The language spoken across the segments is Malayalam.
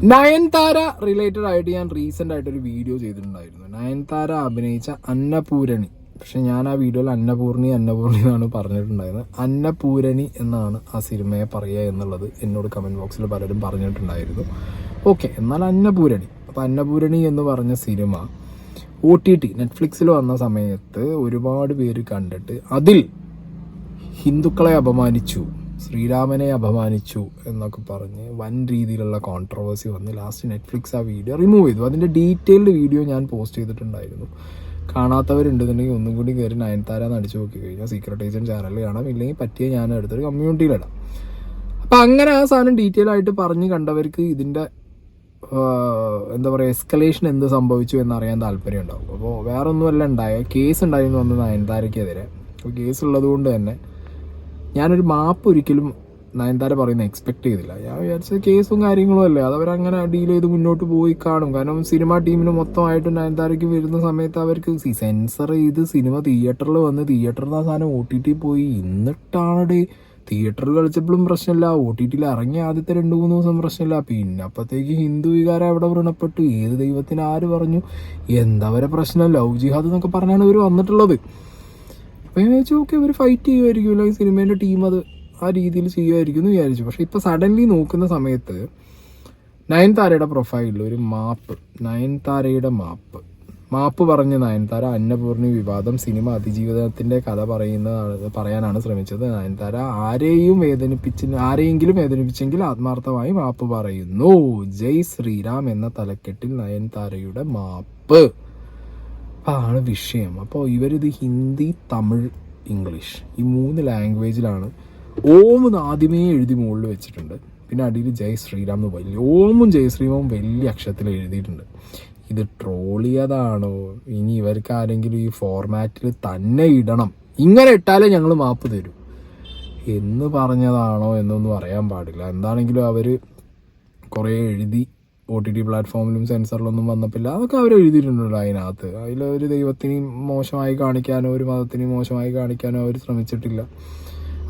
നയൻതാര റിലേറ്റഡ് ആയിട്ട് ഞാൻ റീസെൻ്റ് ആയിട്ടൊരു വീഡിയോ ചെയ്തിട്ടുണ്ടായിരുന്നു. നയൻതാര അഭിനയിച്ച അന്നപൂരണി. പക്ഷെ ഞാൻ ആ വീഡിയോയിൽ അന്നപൂർണി എന്നാണ് പറഞ്ഞിട്ടുണ്ടായിരുന്നത്. അന്നപൂരണി എന്നാണ് ആ സിനിമയെ പറയുക എന്നുള്ളത് എന്നോട് കമൻറ്റ് ബോക്സിൽ പലരും പറഞ്ഞിട്ടുണ്ടായിരുന്നു. ഓക്കെ, എന്നാൽ അന്നപൂരണി. അപ്പോൾ അന്നപൂരണി എന്ന് പറഞ്ഞ സിനിമ OTT നെറ്റ്ഫ്ലിക്സിൽ വന്ന സമയത്ത് ഒരുപാട് പേര് കണ്ടിട്ട് അതിൽ ഹിന്ദുക്കളെ അപമാനിച്ചു, ശ്രീരാമനെ അപമാനിച്ചു എന്നൊക്കെ പറഞ്ഞ് വൻ രീതിയിലുള്ള കോൺട്രവേഴ്സി വന്ന് ലാസ്റ്റ് നെറ്റ്ഫ്ലിക്സ് ആ വീഡിയോ റിമൂവ് ചെയ്തു. അതിൻ്റെ ഡീറ്റെയിൽഡ് വീഡിയോ ഞാൻ പോസ്റ്റ് ചെയ്തിട്ടുണ്ടായിരുന്നു. കാണാത്തവരുണ്ടെന്നുണ്ടെങ്കിൽ ഒന്നും കൂടി കയറി നയൻതാര എന്ന് അടിച്ചു നോക്കി കഴിഞ്ഞാൽ സീക്രട്ട് ഏജൻറ് ചാനലിൽ കാണാം, ഇല്ലെങ്കിൽ പറ്റിയ ഞാൻ എടുത്തൊരു കമ്മ്യൂണിറ്റിയിലിടാം. അപ്പം അങ്ങനെ ആ സാധനം ഡീറ്റെയിൽ ആയിട്ട് പറഞ്ഞ് കണ്ടവർക്ക് ഇതിൻ്റെ എന്താ പറയുക എസ്കലേഷൻ എന്ത് സംഭവിച്ചു എന്നറിയാൻ താല്പര്യം ഉണ്ടാവും. അപ്പോൾ വേറെ ഒന്നുമല്ല കേസ് ഉണ്ടായിരുന്നു വന്ന് നയൻതാരയ്ക്കെതിരെ. അപ്പോൾ കേസ് ഉള്ളത് കൊണ്ട് തന്നെ ഞാനൊരു മാപ്പ് ഒരിക്കലും നയൻതാര പറയുന്നത് എക്സ്പെക്ട് ചെയ്തില്ല. ഞാൻ വിചാരിച്ച കേസും കാര്യങ്ങളും അല്ലേ, അതവരങ്ങനെ ഡീൽ ചെയ്ത് മുന്നോട്ട് പോയി കാണും. കാരണം സിനിമ ടീമിന് മൊത്തമായിട്ട് നയൻതാരയ്ക്ക് വരുന്ന സമയത്ത് അവർക്ക് സെൻസർ ചെയ്ത് സിനിമ തിയേറ്ററിൽ വന്ന് തിയേറ്ററിൽ ആ സാധനം OTT പോയി. എന്നിട്ടാണ് തിയേറ്ററിൽ കളിച്ചപ്പോഴും പ്രശ്നമില്ല, OTTയിൽ ഇറങ്ങിയ ആദ്യത്തെ 2-3 ദിവസം പ്രശ്നമില്ല. പിന്നെ അപ്പോഴത്തേക്ക് ഹിന്ദു വികാരം അവിടെ വ്രണപ്പെട്ടു. ഏത് ദൈവത്തിന് ആര് പറഞ്ഞു, എന്താ വരെ പ്രശ്നം, ലവ് ജിഹാദ് എന്നൊക്കെ പറഞ്ഞാണ് ഇവർ വന്നിട്ടുള്ളത്. അപ്പോൾ ഞാൻ വിചാരിച്ചു ഓക്കെ ഇവർ ഫൈറ്റ് ചെയ്യുമായിരിക്കും, അല്ലെങ്കിൽ സിനിമേൻ്റെ ടീം അത് ആ രീതിയിൽ ചെയ്യുമായിരിക്കും എന്ന് വിചാരിച്ചു. പക്ഷേ ഇപ്പോൾ സഡൻലി നോക്കുന്ന സമയത്ത് നയൻതാരയുടെ പ്രൊഫൈലിൽ ഒരു നയൻതാരയുടെ മാപ്പ് പറഞ്ഞ നയൻതാര അന്നപൂർണി വിവാദം സിനിമ അതിജീവിതത്തിൻ്റെ കഥ പറയാനാണ് ശ്രമിച്ചത്. നയൻതാര ആരെയെങ്കിലും വേദനിപ്പിച്ചെങ്കിൽ ആത്മാർത്ഥമായി മാപ്പ് പറയുന്നു. ജയ് ശ്രീറാം എന്ന തലക്കെട്ടിൽ നയൻതാരയുടെ മാപ്പ് ആണ് വിഷയം. അപ്പോൾ ഇവരിത് ഹിന്ദി, തമിഴ്, ഇംഗ്ലീഷ് ഈ 3 ലാംഗ്വേജിലാണ് ഓം ആദ്യമേ എഴുതി മുകളിൽ വെച്ചിട്ടുണ്ട്. പിന്നെ അടിയിൽ ജയ് ശ്രീറാം എന്ന് വലിയ ഓമും ജയ് ശ്രീറാമും വലിയ അക്ഷരത്തിൽ എഴുതിയിട്ടുണ്ട്. ഇത് ട്രോളിയതാണോ, ഇനി ഇവർക്ക് ആരെങ്കിലും ഈ ഫോർമാറ്റിൽ തന്നെ ഇടണം, ഇങ്ങനെ ഇട്ടാലേ ഞങ്ങൾ മാപ്പ് തരൂ എന്ന് പറഞ്ഞതാണോ എന്നൊന്നും അറിയാൻ പാടില്ല. എന്താണെങ്കിലും അവർ കുറേ എഴുതി OTT പ്ലാറ്റ്ഫോമിലും സെൻസറിലൊന്നും വന്നപ്പില്ല, അതൊക്കെ അവർ എഴുതിയിട്ടുണ്ടല്ലോ അതിനകത്ത്. അതിലൊരു ദൈവത്തിനെയും മോശമായി കാണിക്കാനോ ഒരു മതത്തിനെയും മോശമായി കാണിക്കാനോ അവർ ശ്രമിച്ചിട്ടില്ല.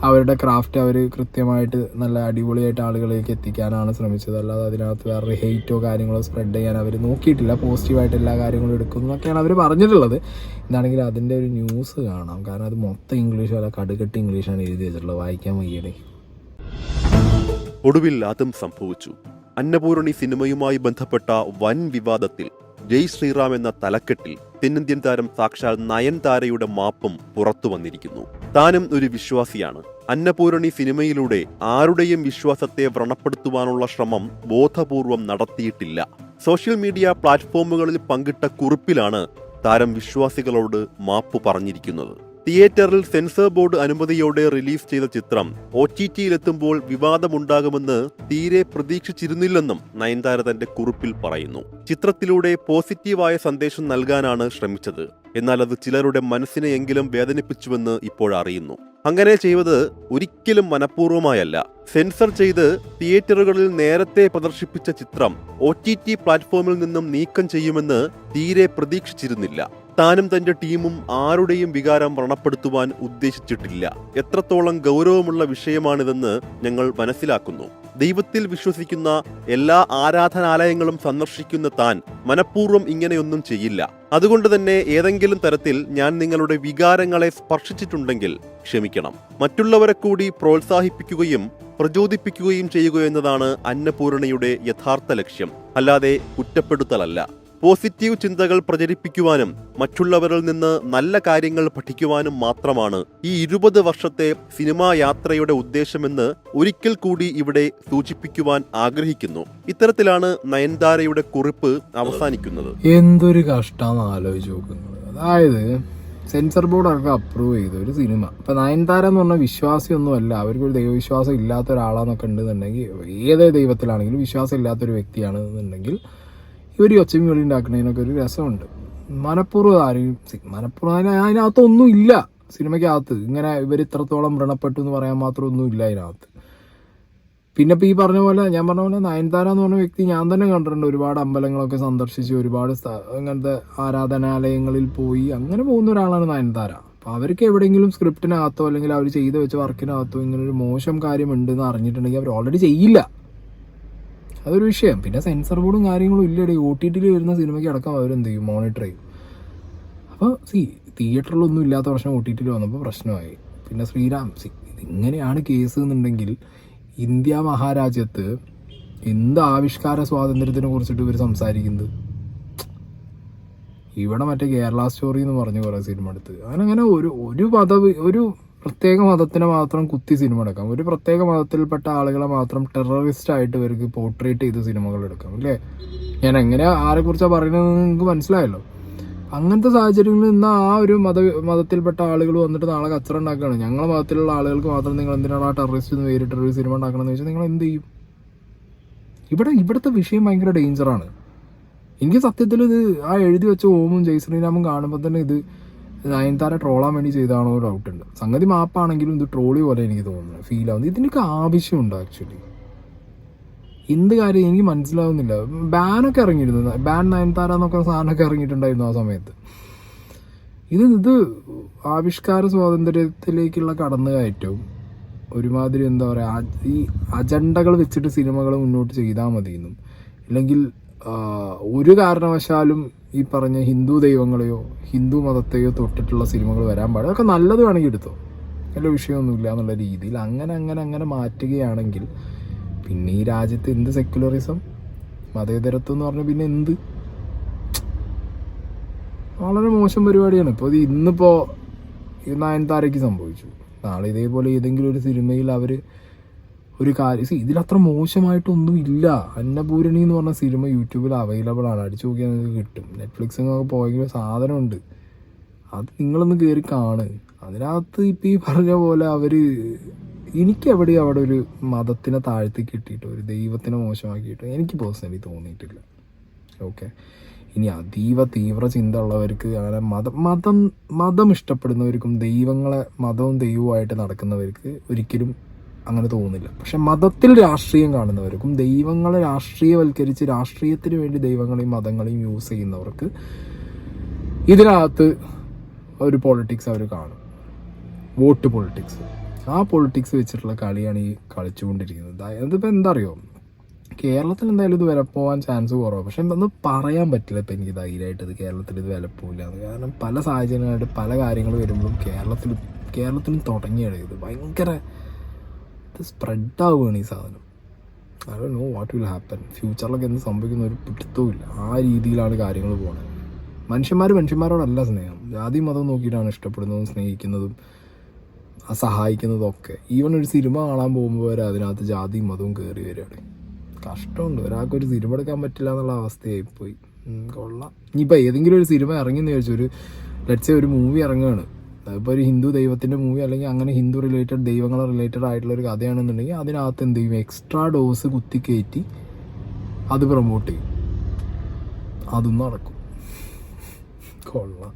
അവരുടെ ക്രാഫ്റ്റ് അവർ കൃത്യമായിട്ട് നല്ല അടിപൊളിയായിട്ട് ആളുകളിലേക്ക് എത്തിക്കാനാണ് ശ്രമിച്ചത്. അല്ലാതെ അതിനകത്ത് വേറെ ഹെയ്റ്റോ കാര്യങ്ങളോ സ്പ്രെഡ് ചെയ്യാൻ അവർ നോക്കിയിട്ടില്ല. പോസിറ്റീവായിട്ട് എല്ലാ കാര്യങ്ങളും എടുക്കും എന്നൊക്കെയാണ് അവർ പറഞ്ഞിട്ടുള്ളത്. എന്താണെങ്കിലും അതിൻ്റെ ഒരു ന്യൂസ് കാണാം, കാരണം അത് മൊത്തം ഇംഗ്ലീഷ് അല്ല കടുകെട്ട് ഇംഗ്ലീഷാണ് എഴുതി വെച്ചിട്ടുള്ളത്, വായിക്കാൻ വയ്യടേ. ഒടുവിൽ അതും സംഭവിച്ചു. അന്നപൂരണി സിനിമയുമായി ബന്ധപ്പെട്ട വൻ വിവാദത്തിൽ ജയ് ശ്രീറാം എന്ന തലക്കെട്ടിൽ തെന്നിന്ത്യൻ താരം സാക്ഷാൽ നയൻതാരയുടെ മാപ്പും പുറത്തു വന്നിരിക്കുന്നു. താനും ഒരു വിശ്വാസിയാണ്. അന്നപൂരണി സിനിമയിലൂടെ ആരുടെയും വിശ്വാസത്തെ വ്രണപ്പെടുത്തുവാനുള്ള ശ്രമം ബോധപൂർവം നടത്തിയിട്ടില്ല. സോഷ്യൽ മീഡിയ പ്ലാറ്റ്ഫോമുകളിൽ പങ്കിട്ട കുറിപ്പിലാണ് താരം വിശ്വാസികളോട് മാപ്പ് പറഞ്ഞിരിക്കുന്നത്. തിയേറ്ററിൽ സെൻസർ ബോർഡ് അനുമതിയോടെ റിലീസ് ചെയ്ത ചിത്രം OTTയിലെത്തുമ്പോൾ വിവാദമുണ്ടാകുമെന്ന് തീരെ പ്രതീക്ഷിച്ചിരുന്നില്ലെന്നും നയൻതാര തന്റെ കുറിപ്പിൽ പറയുന്നു. ചിത്രത്തിലൂടെ പോസിറ്റീവായ സന്ദേശം നൽകാനാണ് ശ്രമിച്ചത്, എന്നാൽ അത് ചിലരുടെ മനസ്സിനെയെങ്കിലും വേദനിപ്പിച്ചുവെന്ന് ഇപ്പോഴറിയുന്നു. അങ്ങനെ ചെയ്തത് ഒരിക്കലും മനഃപൂർവ്വമായല്ല. സെൻസർ ചെയ്ത് തിയേറ്ററുകളിൽ നേരത്തെ പ്രദർശിപ്പിച്ച ചിത്രം OTT പ്ലാറ്റ്ഫോമിൽ നിന്നും നീക്കം ചെയ്യുമെന്ന് തീരെ പ്രതീക്ഷിച്ചിരുന്നില്ല. താനും തന്റെ ടീമും ആരുടെയും വികാരം വ്രണപ്പെടുത്തുവാൻ ഉദ്ദേശിച്ചിട്ടില്ല. എത്രത്തോളം ഗൗരവമുള്ള വിഷയമാണിതെന്ന് ഞങ്ങൾ മനസ്സിലാക്കുന്നു. ദൈവത്തിൽ വിശ്വസിക്കുന്ന എല്ലാ ആരാധനാലയങ്ങളും സന്ദർശിക്കുന്ന താൻ മനഃപൂർവ്വം ഇങ്ങനെയൊന്നും ചെയ്യില്ല. അതുകൊണ്ട് തന്നെ ഏതെങ്കിലും തരത്തിൽ ഞാൻ നിങ്ങളുടെ വികാരങ്ങളെ സ്പർശിച്ചിട്ടുണ്ടെങ്കിൽ ക്ഷമിക്കണം. മറ്റുള്ളവരെ കൂടി പ്രോത്സാഹിപ്പിക്കുകയും പ്രചോദിപ്പിക്കുകയും ചെയ്യുക എന്നതാണ് അന്നപൂർണയുടെ യഥാർത്ഥ ലക്ഷ്യം, അല്ലാതെ കുറ്റപ്പെടുത്തലല്ല. പോസിറ്റീവ് ചിന്തകൾ പ്രചരിപ്പിക്കുവാനും മറ്റുള്ളവരിൽ നിന്ന് നല്ല കാര്യങ്ങൾ പഠിക്കുവാനും മാത്രമാണ് ഈ 20 വർഷത്തെ സിനിമാ യാത്രയുടെ ഉദ്ദേശമെന്ന് ഒരിക്കൽ കൂടി ഇവിടെ സൂചിപ്പിക്കുവാൻ ആഗ്രഹിക്കുന്നു. ഇത്തരത്തിലാണ് നയൻതാരയുടെ കുറിപ്പ് അവസാനിക്കുന്നത്. എന്തൊരു കഷ്ടമാണ് ആലോചിച്ച് നോക്കുന്നത്. അതായത് സെൻസർ ബോർഡൊക്കെ അപ്രൂവ് ചെയ്ത ഒരു സിനിമ. ഇപ്പം നയൻതാര എന്ന് പറഞ്ഞാൽ വിശ്വാസിയൊന്നുമല്ല, അവർക്കൊരു ദൈവവിശ്വാസം ഇല്ലാത്ത ഒരാളാന്നൊക്കെ ഉണ്ടെന്നുണ്ടെങ്കിൽ, ഏതേ ദൈവത്തിലാണെങ്കിലും വിശ്വാസം ഇല്ലാത്തൊരു വ്യക്തിയാണെന്നുണ്ടെങ്കിൽ ഇവർ ഒച്ചയും വിളി ഉണ്ടാക്കുന്നതിനൊക്കെ ഒരു രസമുണ്ട്. മനഃപൂർവ്വം അതിനകത്തൊന്നും ഇല്ല. സിനിമയ്ക്കകത്ത് ഇങ്ങനെ ഇവർ ഇത്രത്തോളം വ്രണപ്പെട്ടു എന്ന് പറയാൻ മാത്രം ഒന്നും ഇല്ല അതിനകത്ത്. പിന്നെ ഇപ്പോൾ ഞാൻ പറഞ്ഞ പോലെ നയൻതാര എന്ന് പറഞ്ഞ വ്യക്തി ഞാൻ തന്നെ കണ്ടിട്ടുണ്ട്. ഒരുപാട് അമ്പലങ്ങളൊക്കെ സന്ദർശിച്ച് ഒരുപാട് അങ്ങനത്തെ ആരാധനാലയങ്ങളിൽ പോയി അങ്ങനെ പോകുന്ന ഒരാളാണ് നയൻതാര. അപ്പോൾ അവർക്ക് എവിടെയെങ്കിലും സ്ക്രിപ്റ്റിനകത്തോ അല്ലെങ്കിൽ അവർ ചെയ്ത് വെച്ച വർക്കിനകത്തോ ഇങ്ങനൊരു മോശം കാര്യം ഉണ്ടെന്ന് അറിഞ്ഞിട്ടുണ്ടെങ്കിൽ അവർ ഓൾറെഡി ചെയ്യില്ല. അതൊരു വിഷയം. പിന്നെ സെൻസർ ബോർഡും കാര്യങ്ങളും ഇല്ലടി. OTT വരുന്ന സിനിമയ്ക്ക് അടക്കം അവരെന്ത് ചെയ്യും, മോണിറ്റർ ചെയ്യും. അപ്പോൾ തിയേറ്ററിലൊന്നും ഇല്ലാത്ത പ്രശ്നം OTT വന്നപ്പോൾ പ്രശ്നമായി. പിന്നെ ശ്രീറാം ഇങ്ങനെയാണ് കേസ് എന്നുണ്ടെങ്കിൽ ഇന്ത്യ മഹാരാജ്യത്ത് എന്ത് ആവിഷ്കാര സ്വാതന്ത്ര്യത്തിനെ കുറിച്ചിട്ട് ഇവർ സംസാരിക്കുന്നത്? ഇവിടെ മറ്റേ കേരള സ്റ്റോറി എന്ന് പറഞ്ഞ് കുറേ സിനിമ എടുത്ത് അങ്ങനെ ഒരു പ്രത്യേക മതത്തിനെ മാത്രം കുത്തി സിനിമ എടുക്കാം, ഒരു പ്രത്യേക മതത്തിൽപ്പെട്ട ആളുകളെ മാത്രം ടെററിസ്റ്റ് ആയിട്ട് ഇവർക്ക് പോർട്രേറ്റ് ചെയ്ത് സിനിമകൾ എടുക്കാം അല്ലേ? ഞാൻ എങ്ങനെയാ ആരെക്കുറിച്ചാണ് പറയുന്നത് നിങ്ങൾക്ക് മനസ്സിലായല്ലോ. അങ്ങനത്തെ സാഹചര്യങ്ങളിൽ നിന്ന് ആ ഒരു മതത്തിൽപ്പെട്ട ആളുകൾ വന്നിട്ട് നാളെ കച്ചറ ഉണ്ടാക്കുകയാണ്. ഞങ്ങളെ മതത്തിലുള്ള ആളുകൾക്ക് മാത്രം നിങ്ങൾ എന്തിനാണ് ആ ടെററിസ്റ്റ് എന്ന് പേരിട്ടൊരു സിനിമ ഉണ്ടാക്കണമെന്ന് വെച്ചാൽ നിങ്ങൾ എന്ത് ചെയ്യും? ഇവിടുത്തെ വിഷയം ഭയങ്കര ഡേഞ്ചറാണ്. എനിക്ക് സത്യത്തിൽ ഇത് ആ എഴുതി വെച്ച ഓമും ജയ് ശ്രീരാമും കാണുമ്പോൾ തന്നെ ഇത് നയൻതാര ട്രോളാൻ വേണ്ടി ചെയ്താണോ ഡൗട്ട് ഉണ്ട്. സംഗതി മാപ്പാണെങ്കിലും ഇത് ട്രോളി പോലെ എനിക്ക് തോന്നുന്നു, ഫീൽ ആവുന്നത്. ഇതിനൊക്കെ ആവശ്യമുണ്ട് ആക്ച്വലി? എന്ത് കാര്യം എനിക്ക് മനസ്സിലാവുന്നില്ല. ബാനൊക്കെ ഇറങ്ങിയിരുന്നു, ബാൻ നയൻതാര എന്നൊക്കെ സാധനമൊക്കെ ഇറങ്ങിയിട്ടുണ്ടായിരുന്നു ആ സമയത്ത്. ഇത് ആവിഷ്കാര സ്വാതന്ത്ര്യത്തിലേക്കുള്ള കടന്നുകയറ്റവും ഒരുമാതിരി എന്താ പറയുക, ഈ അജണ്ടകൾ വെച്ചിട്ട് സിനിമകൾ മുന്നോട്ട് ചെയ്താൽ മതിയെന്നും, അല്ലെങ്കിൽ ഒരു കാരണവശാലും ഈ പറഞ്ഞ ഹിന്ദു ദൈവങ്ങളെയോ ഹിന്ദു മതത്തെയോ തൊട്ടിട്ടുള്ള സിനിമകൾ വരാൻ പാടില്ല. അതൊക്കെ നല്ലത് വേണമെങ്കിൽ എടുത്തോ, വല്ല വിഷയമൊന്നുമില്ല എന്നുള്ള രീതിയിൽ അങ്ങനെ മാറ്റുകയാണെങ്കിൽ പിന്നെ ഈ രാജ്യത്ത് എന്ത് സെക്യുലറിസം, മതേതരത്വം എന്ന് പറഞ്ഞാൽ പിന്നെ എന്ത്? വളരെ മോശം പരിപാടിയാണ്. ഇപ്പോൾ ഇന്നിപ്പോൾ നയൻതാരയ്ക്ക് സംഭവിച്ചു, നാളെ ഇതേപോലെ ഏതെങ്കിലും ഒരു സിനിമയിൽ അവർ ഒരു കാര്യം ഇതിലത്ര മോശമായിട്ടൊന്നും ഇല്ല. അന്നപൂരണി എന്ന് പറഞ്ഞ സിനിമ യൂട്യൂബിൽ അവൈലബിൾ ആണ്, അടിച്ചു നോക്കിയാൽ നിങ്ങൾക്ക് കിട്ടും. നെറ്റ്ഫ്ലിക്സിനൊക്കെ പോയെങ്കിലും സാധനമുണ്ട്, അത് നിങ്ങളൊന്ന് കയറി കാണ്. അതിനകത്ത് ഇപ്പം ഈ പറഞ്ഞ പോലെ എനിക്കെവിടെ അവിടെ ഒരു മതത്തിനെ താഴ്ത്തി കിട്ടിയിട്ടോ ഒരു ദൈവത്തിനെ മോശമാക്കിയിട്ടോ എനിക്ക് പേഴ്സണലി തോന്നിയിട്ടില്ല. ഓക്കെ, ഇനി അതീവ തീവ്ര ചിന്ത ഉള്ളവർക്ക് അങ്ങനെ മതം ഇഷ്ടപ്പെടുന്നവർക്കും മതവും ദൈവവുമായിട്ട് നടക്കുന്നവർക്ക് ഒരിക്കലും അങ്ങനെ തോന്നില്ല. പക്ഷെ മതത്തിൽ രാഷ്ട്രീയം കാണുന്നവർക്കും ദൈവങ്ങളെ രാഷ്ട്രീയവൽക്കരിച്ച് രാഷ്ട്രീയത്തിന് വേണ്ടി ദൈവങ്ങളെയും മതങ്ങളെയും യൂസ് ചെയ്യുന്നവർക്ക് ഇതിനകത്ത് ഒരു പൊളിറ്റിക്സ് അവർ കാണും, വോട്ട് പൊളിറ്റിക്സ്. ആ പൊളിറ്റിക്സ് വെച്ചിട്ടുള്ള കളിയാണ് ഈ കളിച്ചുകൊണ്ടിരിക്കുന്നത്. അതിപ്പോൾ എന്താ അറിയോ, കേരളത്തിൽ എന്തായാലും ഇത് വിലപ്പോവാൻ ചാൻസ് കുറവാണ്. പക്ഷെ ഒന്ന് പറയാൻ പറ്റില്ല ഇപ്പം എനിക്ക് ധൈര്യമായിട്ട് ഇത് കേരളത്തിൽ ഇത് വിലപ്പോവില്ല. കാരണം പല സാഹചര്യങ്ങളായിട്ട് പല കാര്യങ്ങൾ വരുമ്പോഴും കേരളത്തിലും തുടങ്ങിയാണ് ഇത് ഭയങ്കര സ്പ്രെഡാവുകയാണ് ഈ സാധനം. I don't know what will happen. ഫ്യൂച്ചറിലൊക്കെ എന്ത് സംഭവിക്കുന്ന ഒരു പിടുത്തവുമില്ല. ആ രീതിയിലാണ് കാര്യങ്ങൾ പോകുന്നത്. മനുഷ്യന്മാരോടല്ല സ്നേഹം, ജാതി മതം നോക്കിയിട്ടാണ് ഇഷ്ടപ്പെടുന്നതും സ്നേഹിക്കുന്നതും സഹായിക്കുന്നതും ഒക്കെ. ഈവൻ ഒരു സിനിമ കാണാൻ പോകുമ്പോൾ വരെ അതിനകത്ത് ജാതിയും മതവും കയറി വരികയാണ്. കഷ്ടമുണ്ട്. ഒരാൾക്കൊരു സിനിമ എടുക്കാൻ പറ്റില്ല എന്നുള്ള അവസ്ഥയായിപ്പോയി. കൊള്ളാം. ഇനിയിപ്പോൾ ഏതെങ്കിലും ഒരു സിനിമ ഇറങ്ങിയെന്ന് ചോദിച്ചു, ലെറ്റ്സ് സേ ഒരു മൂവി ഇറങ്ങുകയാണ്, അതിപ്പോൾ ഒരു ഹിന്ദു ദൈവത്തിൻ്റെ മൂവി അല്ലെങ്കിൽ അങ്ങനെ ഹിന്ദു റിലേറ്റഡ് ദൈവങ്ങളെ റിലേറ്റഡ് ആയിട്ടുള്ളൊരു കഥയാണെന്നുണ്ടെങ്കിൽ അതിനകത്ത് എന്ത് ചെയ്യും, എക്സ്ട്രാ ഡോസ് കുത്തിക്കയറ്റി അത് പ്രൊമോട്ട് ചെയ്യും. അതും നടക്കും. കൊള്ളാം.